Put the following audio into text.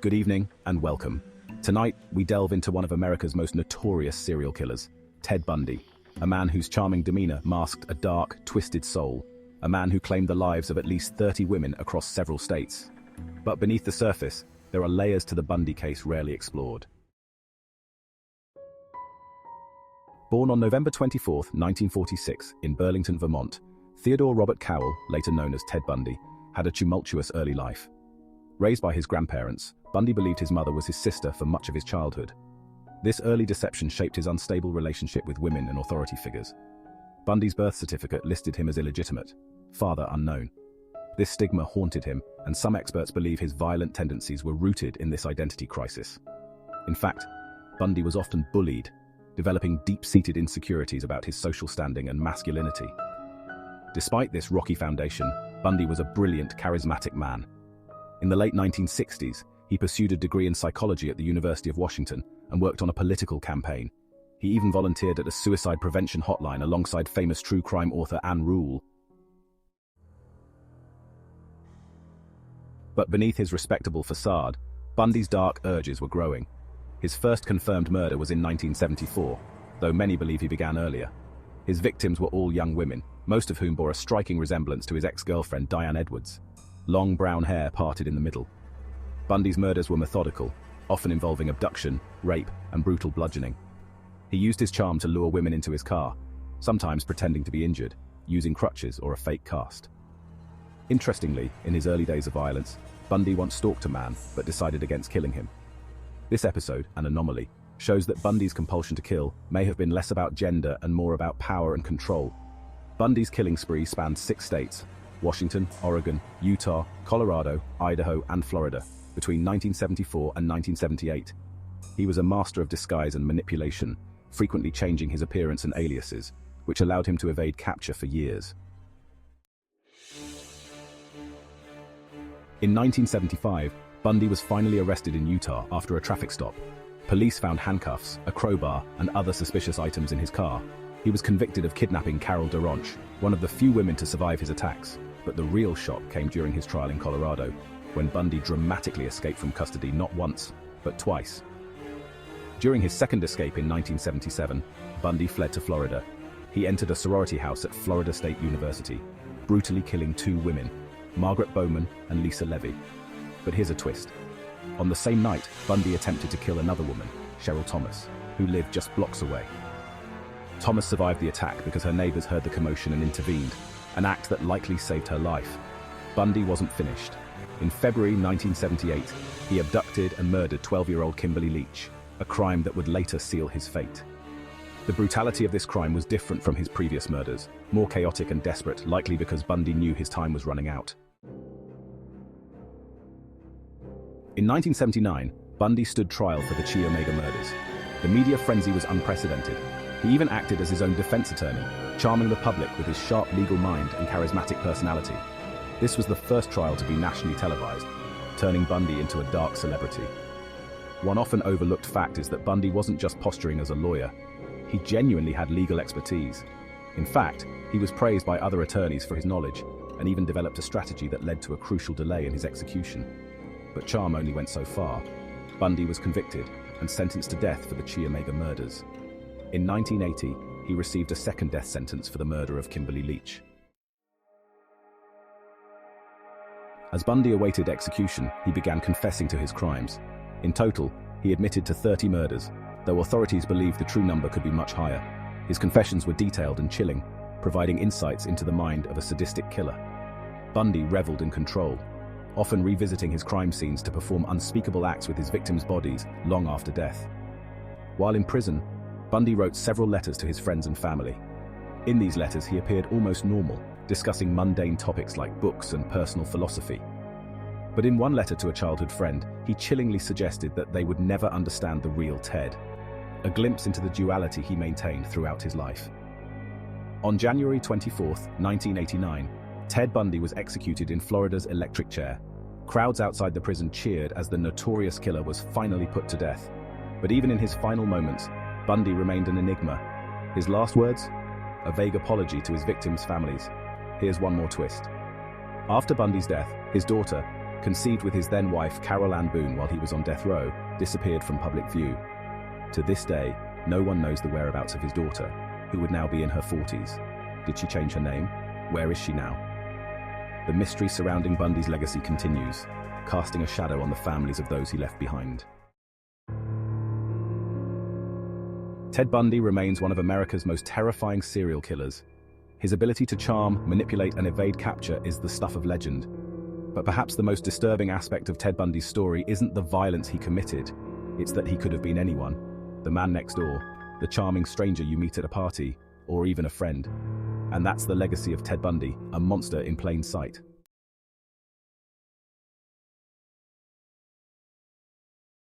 Good evening and welcome. Tonight, we delve into one of America's most notorious serial killers, Ted Bundy, a man whose charming demeanor masked a dark, twisted soul, a man who claimed the lives of at least 30 women across several states. But beneath the surface, there are layers to the Bundy case rarely explored. Born on November 24, 1946, in Burlington, Vermont, Theodore Robert Cowell, later known as Ted Bundy, had a tumultuous early life. Raised by his grandparents, Bundy believed his mother was his sister for much of his childhood. This early deception shaped his unstable relationship with women and authority figures. Bundy's birth certificate listed him as illegitimate, father unknown. This stigma haunted him, and some experts believe his violent tendencies were rooted in this identity crisis. In fact, Bundy was often bullied, developing deep-seated insecurities about his social standing and masculinity. Despite this rocky foundation, Bundy was a brilliant, charismatic man. In the late 1960s, he pursued a degree in psychology at the University of Washington and worked on a political campaign. He even volunteered at a suicide prevention hotline alongside famous true crime author Ann Rule. But beneath his respectable facade, Bundy's dark urges were growing. His first confirmed murder was in 1974, though many believe he began earlier. His victims were all young women, most of whom bore a striking resemblance to his ex-girlfriend Diane Edwards. Long brown hair parted in the middle. Bundy's murders were methodical, often involving abduction, rape, and brutal bludgeoning. He used his charm to lure women into his car, sometimes pretending to be injured, using crutches or a fake cast. Interestingly, in his early days of violence, Bundy once stalked a man but decided against killing him. This episode, an anomaly, shows that Bundy's compulsion to kill may have been less about gender and more about power and control. Bundy's killing spree spanned 6 states: Washington, Oregon, Utah, Colorado, Idaho, and Florida, between 1974 and 1978. He was a master of disguise and manipulation, frequently changing his appearance and aliases, which allowed him to evade capture for years. In 1975, Bundy was finally arrested in Utah after a traffic stop. Police found handcuffs, a crowbar, and other suspicious items in his car. He was convicted of kidnapping Carol DeRonch, one of the few women to survive his attacks. But the real shock came during his trial in Colorado, when Bundy dramatically escaped from custody not once, but twice. During his second escape in 1977, Bundy fled to Florida. He entered a sorority house at Florida State University, brutally killing 2 women, Margaret Bowman and Lisa Levy. But here's a twist. On the same night, Bundy attempted to kill another woman, Cheryl Thomas, who lived just blocks away. Thomas survived the attack because her neighbors heard the commotion and intervened, an act that likely saved her life. Bundy wasn't finished. In February 1978, he abducted and murdered 12-year-old Kimberly Leach, a crime that would later seal his fate. The brutality of this crime was different from his previous murders, more chaotic and desperate, likely because Bundy knew his time was running out. In 1979, Bundy stood trial for the Chi Omega murders. The media frenzy was unprecedented. He even acted as his own defense attorney, charming the public with his sharp legal mind and charismatic personality. This was the first trial to be nationally televised, turning Bundy into a dark celebrity. One often overlooked fact is that Bundy wasn't just posturing as a lawyer. He genuinely had legal expertise. In fact, he was praised by other attorneys for his knowledge, and even developed a strategy that led to a crucial delay in his execution. But charm only went so far. Bundy was convicted and sentenced to death for the Chi Omega murders. In 1980, he received a second death sentence for the murder of Kimberly Leach. As Bundy awaited execution, he began confessing to his crimes. In total, he admitted to 30 murders, though authorities believed the true number could be much higher. His confessions were detailed and chilling, providing insights into the mind of a sadistic killer. Bundy reveled in control, often revisiting his crime scenes to perform unspeakable acts with his victims' bodies long after death. While in prison, Bundy wrote several letters to his friends and family. In these letters, he appeared almost normal, discussing mundane topics like books and personal philosophy. But in one letter to a childhood friend, he chillingly suggested that they would never understand the real Ted, a glimpse into the duality he maintained throughout his life. On January 24, 1989, Ted Bundy was executed in Florida's electric chair. Crowds outside the prison cheered as the notorious killer was finally put to death. But even in his final moments, Bundy remained an enigma. His last words? A vague apology to his victims' families. Here's one more twist. After Bundy's death, his daughter, conceived with his then-wife Carol Ann Boone while he was on death row, disappeared from public view. To this day, no one knows the whereabouts of his daughter, who would now be in her 40s. Did she change her name? Where is she now? The mystery surrounding Bundy's legacy continues, casting a shadow on the families of those he left behind. Ted Bundy remains one of America's most terrifying serial killers. His ability to charm, manipulate, and evade capture is the stuff of legend. But perhaps the most disturbing aspect of Ted Bundy's story isn't the violence he committed. It's that he could have been anyone. The man next door, the charming stranger you meet at a party, or even a friend. And that's the legacy of Ted Bundy, a monster in plain sight.